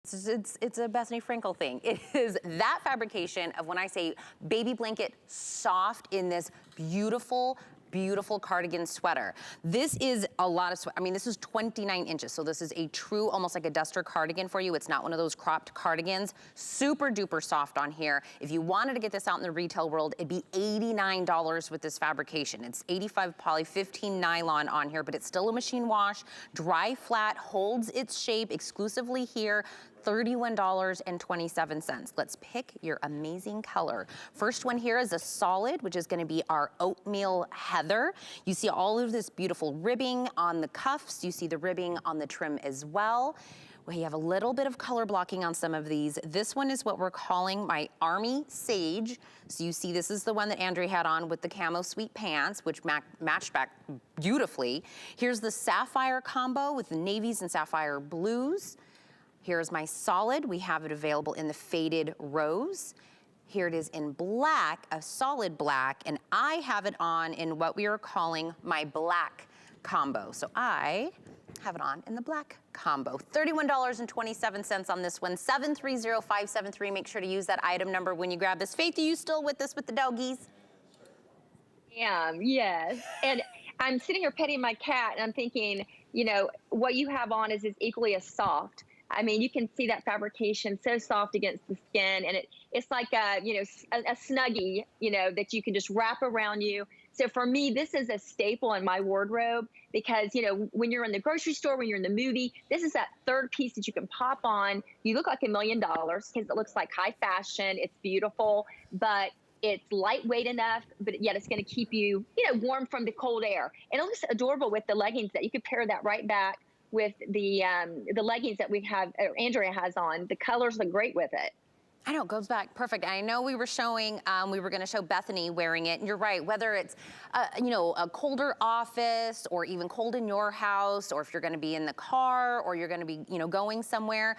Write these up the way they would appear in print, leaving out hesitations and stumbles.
It's a Bethany Frankel thing. It is that fabrication of when I say baby blanket soft in this beautiful cardigan sweater. This is a lot of sweat. I mean, this is 29 inches. So this is a true, almost like a duster cardigan for you. It's not one of those cropped cardigans. Super duper soft on here. If you wanted to get this out in the retail world, it'd be $89 with this fabrication. It's 85 poly, 15 nylon on here, but it's still a machine wash, dry flat, holds its shape exclusively here. $31.27. Let's pick your amazing color. First one here is a solid, which is gonna be our oatmeal heather. You see all of this beautiful ribbing on the cuffs. You see the ribbing on the trim as well. We have a little bit of color blocking on some of these. This one is what we're calling my Army Sage. So you see this is the one that Andrea had on with the camo sweet pants, which matched back beautifully. Here's the sapphire combo with the navies and sapphire blues. Here's my solid. We have it available in the faded rose. Here it is in black, a solid black, and I have it on in what we are calling my black combo. So I have it on in the black combo. $31.27 on this one, 730573. Make sure to use that item number when you grab this. Faith, are you still with us with the doggies? Yes. And I'm sitting here petting my cat and I'm thinking, you know, what you have on is equally as soft. I mean, you can see that fabrication so soft against the skin, and it's like a Snuggie, you know, that you can just wrap around you. So for me, this is a staple in my wardrobe because, you know, when you're in the grocery store, when you're in the movie, this is that third piece that you can pop on. You look like $1 million because it looks like high fashion. It's beautiful, but it's lightweight enough, but yet it's going to keep you, you know, warm from the cold air. And it looks adorable with the leggings that you could pair that right back with the leggings that we have, Andrea has on. The colors look great with it. I know, it goes back perfect. I know we were showing, we were gonna show Bethany wearing it, and you're right, whether it's, you know, a colder office or even cold in your house, or if you're gonna be in the car or you're gonna be, you know, going somewhere,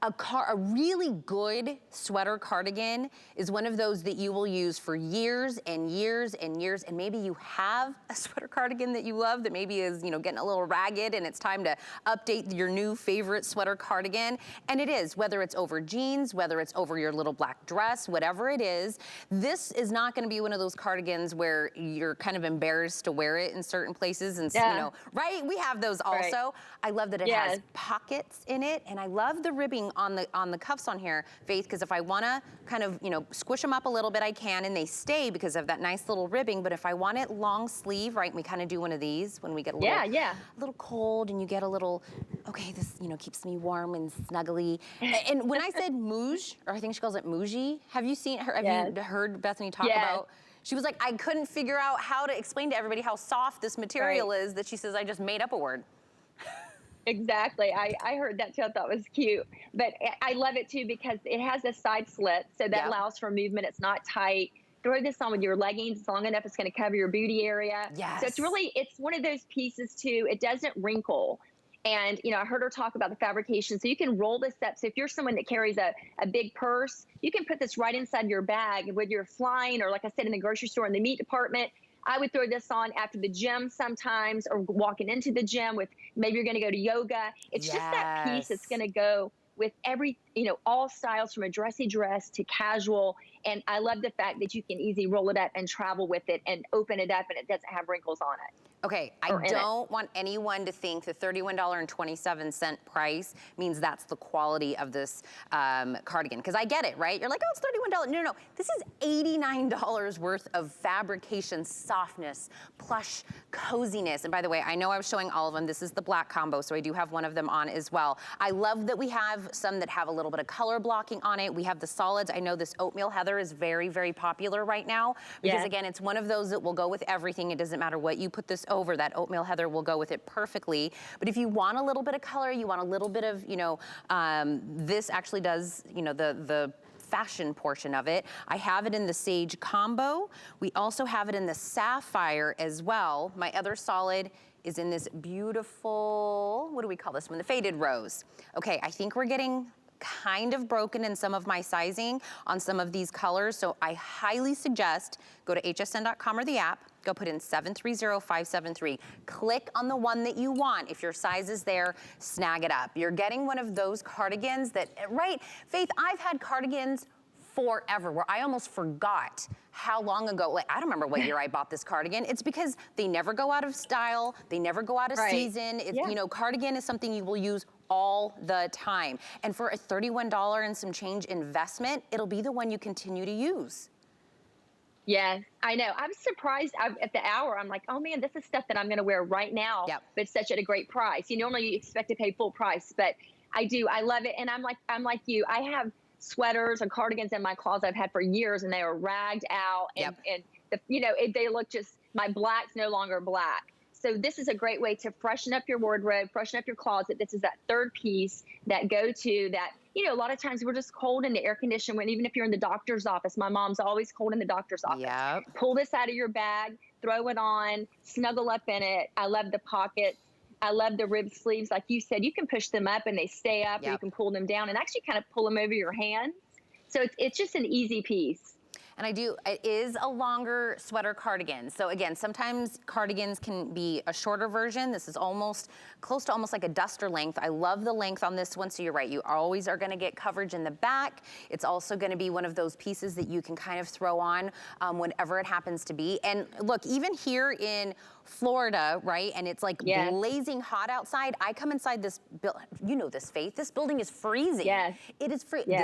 a really good sweater cardigan is one of those that you will use for years and years and years, and maybe you have a sweater cardigan that you love that maybe is, you know, getting a little ragged and it's time to update your new favorite sweater cardigan. And it is, whether it's over jeans, whether it's over your little black dress, whatever it is, this is not gonna be one of those cardigans where you're kind of embarrassed to wear it in certain places and, you know, right? We have those also. Right. I love that it has pockets in it, and I love the ribbing on the cuffs on here, Faith, because if I wanna kind of, you know, squish them up a little bit, I can, and they stay because of that nice little ribbing. But if I want it long sleeve, right, we kind of do one of these when we get a little, a little cold and you get a little, okay, this, you know, keeps me warm and snuggly. And when I said mouj, or I think she calls it moujy, have you seen her, have you heard Bethany talk about? She was like, I couldn't figure out how to explain to everybody how soft this material is, that she says, I just made up a word. Exactly. I heard that too. I thought it was cute. But I love it too because it has a side slit, so that allows for movement. It's not tight. Throw this on with your leggings. It's long enough, it's going to cover your booty area. So it's really, it's one of those pieces too. It doesn't wrinkle. And, you know, I heard her talk about the fabrication. So you can roll this up. So if you're someone that carries a big purse, you can put this right inside your bag when you're flying, or like I said, in the grocery store, in the meat department. I would throw this on after the gym sometimes, or walking into the gym with, maybe you're going to go to yoga. It's just that piece that's going to go with every, you know, all styles from a dressy dress to casual. And I love the fact that you can easily roll it up and travel with it and open it up and it doesn't have wrinkles on it. Okay, I don't want anyone to think the $31.27 price means that's the quality of this cardigan, because I get it, right? You're like, oh, it's $31. No, no, this is $89 worth of fabrication, softness, plush, coziness. And by the way, I know I was showing all of them. This is the black combo, so I do have one of them on as well. I love that we have some that have a little bit of color blocking on it. We have the solids. I know this oatmeal heather is very, very popular right now, because again, it's one of those that will go with everything. It doesn't matter what you put this over, that oatmeal heather will go with it perfectly. But if you want a little bit of color, you want a little bit of, you know, this actually does, you know, the fashion portion of it. I have it in the sage combo. We also have it in the sapphire as well. My other solid is in this beautiful, what do we call this one? The faded rose. Okay, I think we're getting kind of broken in some of my sizing on some of these colors. So I highly suggest go to hsn.com or the app, go put in 730573. Click on the one that you want. If your size is there, snag it up. You're getting one of those cardigans that, right? Faith, I've had cardigans forever where I almost forgot how long ago, like I don't remember what year I bought this cardigan. It's because they never go out of style, they never go out of season. It's, you know, cardigan is something you will use all the time. And for a $31 and some change investment, it'll be the one you continue to use. Yes, I know. I'm surprised at the hour. I'm like, oh man, this is stuff that I'm going to wear right now, but such at a great price. You normally expect to pay full price, but I do. I love it. And I'm like you. I have sweaters and cardigans in my closet I've had for years, and they are ragged out, and you know, they look just, my black's no longer black. So this is a great way to freshen up your wardrobe, freshen up your closet. This is that third piece that you know, a lot of times we're just cold in the air conditioner, when even if you're in the doctor's office. My mom's always cold in the doctor's office. Pull this out of your bag, throw it on, snuggle up in it. I love the pockets. I love the rib sleeves. Like you said, you can push them up and they stay up, or you can pull them down and actually kind of pull them over your hands. So it's just an easy piece. And it is a longer sweater cardigan. So again, sometimes cardigans can be a shorter version. This is almost close to almost like a duster length. I love the length on this one. So you're right, you always are gonna get coverage in the back. It's also gonna be one of those pieces that you can kind of throw on whenever it happens to be. And look, even here in Florida, right? And it's like blazing hot outside. I come inside this building, you know this, Faith, this building is freezing. It is freezing.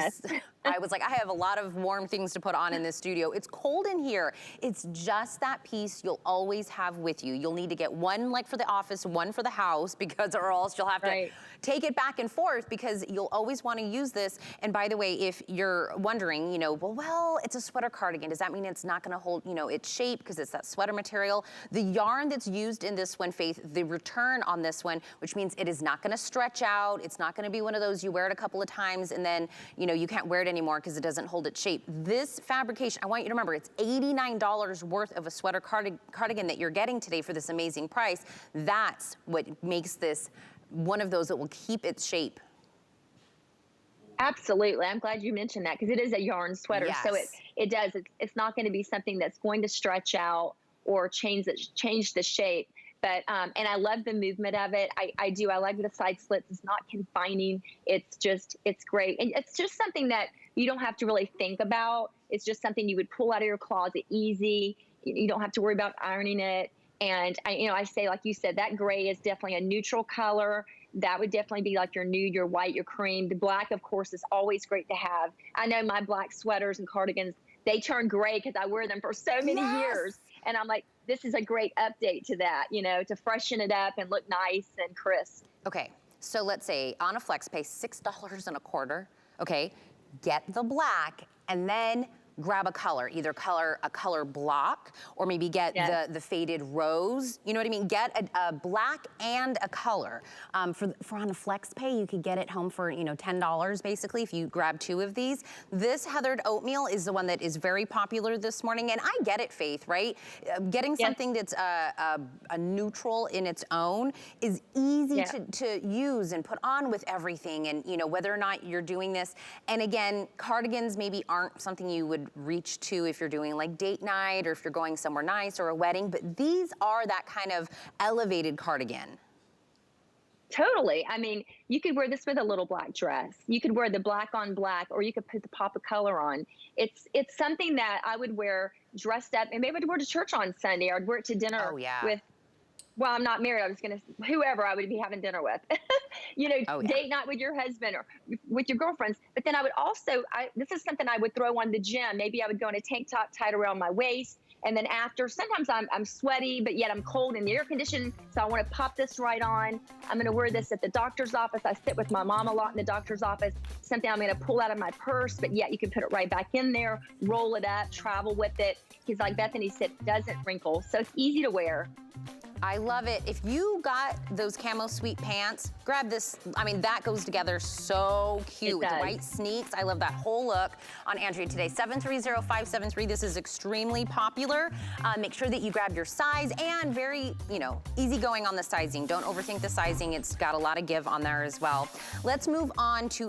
I was like, I have a lot of warm things to put on in this studio. It's cold in here. It's just that piece you'll always have with you. You'll need to get one like for the office, one for the house, because or else you'll have to take it back and forth, because you'll always want to use this. And by the way, if you're wondering, you know, well, it's a sweater cardigan. Does that mean it's not going to hold, you know, its shape because it's that sweater material? The yarn that's used in this one, Faith, the return on this one, which means it is not going to stretch out. It's not going to be one of those you wear it a couple of times and then, you know, you can't wear it anymore because it doesn't hold its shape. This fabrication, I want you to remember, it's $89 worth of a sweater cardigan that you're getting today for this amazing price. That's what makes this one of those that will keep its shape. Absolutely. I'm glad you mentioned that, because it is a yarn sweater. So it does. It's not going to be something that's going to stretch out or change the shape. But, and I love the movement of it. I do. I like the side slits. It's not confining. It's great. And it's just something that you don't have to really think about. It's just something you would pull out of your closet easy. You don't have to worry about ironing it. And I say, like you said, that gray is definitely a neutral color. That would definitely be like your nude, your white, your cream. The black, of course, is always great to have. I know my black sweaters and cardigans, they turn gray because I wear them for so many years. And I'm like, this is a great update to that, you know, to freshen it up and look nice and crisp. Okay, so let's say on a flex pay $6.25. Okay, get the black and then grab a color, either a color block, or maybe get the faded rose. You know what I mean? Get a black and a color. For on a flex pay, you could get it home for, you know, $10 basically if you grab two of these. This heathered oatmeal is the one that is very popular this morning, and I get it, Faith, right? Getting something that's a neutral in its own is easy to use and put on with everything, and you know, whether or not you're doing this. And again, cardigans maybe aren't something you would reach to if you're doing like date night or if you're going somewhere nice or a wedding, but these are that kind of elevated cardigan. Totally. I mean, you could wear this with a little black dress. You could wear the black on black, or you could put the pop of color on. It's something that I would wear dressed up, and maybe I'd wear to church on Sunday, or I'd wear it to dinner with, well, I'm not married. I was going to, whoever I would be having dinner with, you know, date night with your husband or with your girlfriends. But then I would also, this is something I would throw on the gym. Maybe I would go in a tank top tied around my waist. And then after, sometimes I'm sweaty, but yet I'm cold in the air conditioning. So I want to pop this right on. I'm going to wear this at the doctor's office. I sit with my mom a lot in the doctor's office. Something I'm going to pull out of my purse, but yet you can put it right back in there, roll it up, travel with it. Because like Bethany said, it doesn't wrinkle. So it's easy to wear. I love it. If you got those camo sweet pants, grab this. I mean, that goes together so cute with the white sneaks. I love that whole look on Andrea today. 730573. This is extremely popular. Make sure that you grab your size, and very, you know, easy going on the sizing. Don't overthink the sizing. It's got a lot of give on there as well. Let's move on to